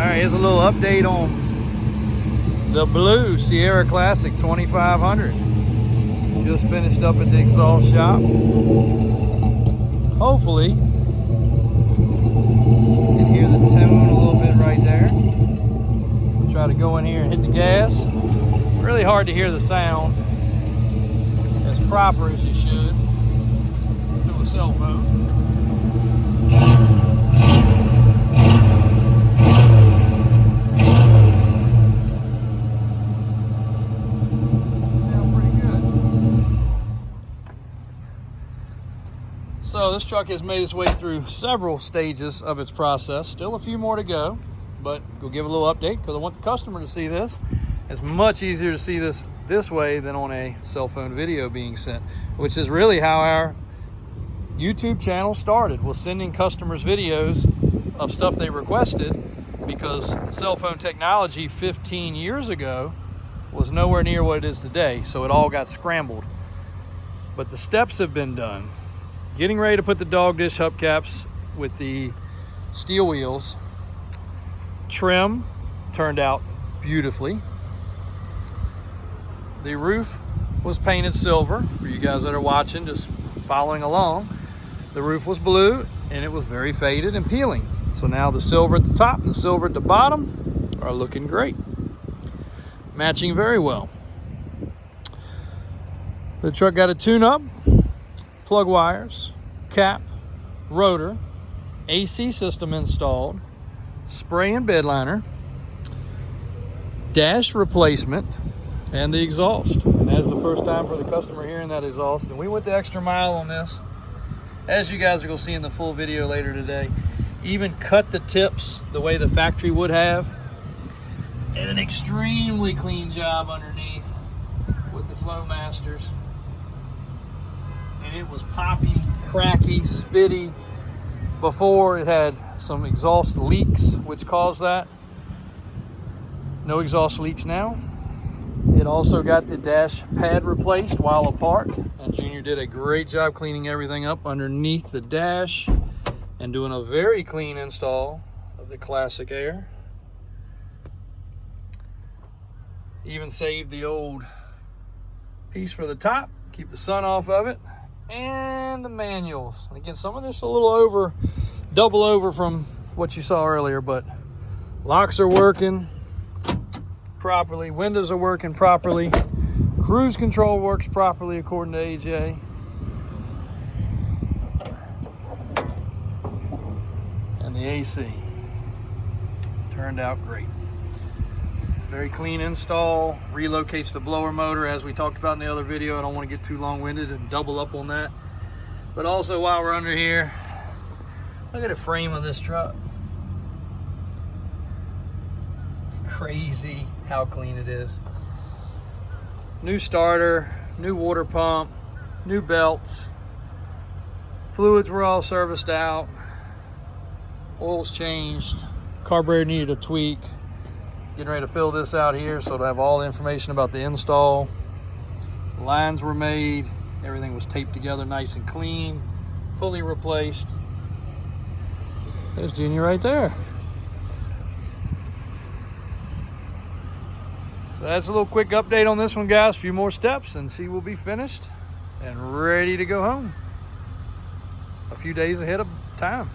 right, here's a little update on the blue Sierra Classic 2500. Just finished up at the exhaust shop. Hopefully, you can hear the tone a little bit right there. We'll try to go in here and hit the gas. Really hard to hear the sound as proper as you should to a cell phone. So this truck has made its way through several stages of its process. Still a few more to go, but we'll give a little update because I want the customer to see this. It's much easier to see this way than on a cell phone video being sent, which is really how our YouTube channel started, was sending customers videos of stuff they requested, because cell phone technology 15 years ago was nowhere near what it is today, so it all got scrambled. But the steps have been done. Getting ready to put the dog dish hubcaps with the steel wheels. Trim turned out beautifully. The roof was painted silver. For you guys that are watching, just following along, the roof was blue and it was very faded and peeling. So now the silver at the top and the silver at the bottom are looking great. Matching very well. The truck got a tune-up. Plug wires, cap, rotor, AC system installed, spray and bed liner, dash replacement, and the exhaust. And that's the first time for the customer hearing that exhaust. And we went the extra mile on this, as you guys are going to see in the full video later today. Even cut the tips the way the factory would have. And an extremely clean job underneath with the Flowmasters. And it was poppy, cracky, spitty. Before, it had some exhaust leaks, which caused that. No exhaust leaks now. It also got the dash pad replaced while apart, and Junior did a great job cleaning everything up underneath the dash and doing a very clean install of the Classic Air. Even saved the old piece for the top, keep the sun off of it. And the manuals. And again, some of this a little double over from what you saw earlier, but locks are working properly, windows are working properly, cruise control works properly according to AJ. And the AC turned out great. Very clean install, relocates the blower motor as we talked about in the other video. I don't want to get too long-winded and double up on that. But also, while we're under here, look at the frame of this truck. Crazy how clean it is. New starter, new water pump, new belts. Fluids were all serviced out. Oil's changed. Carburetor needed a tweak. Getting ready to fill this out here so to have all the information about the install. Lines were made, everything was taped together nice and clean, pulley replaced. There's Junior right there. So that's a little quick update on this one, guys. A few more steps and see we'll be finished and ready to go home. A few days ahead of time.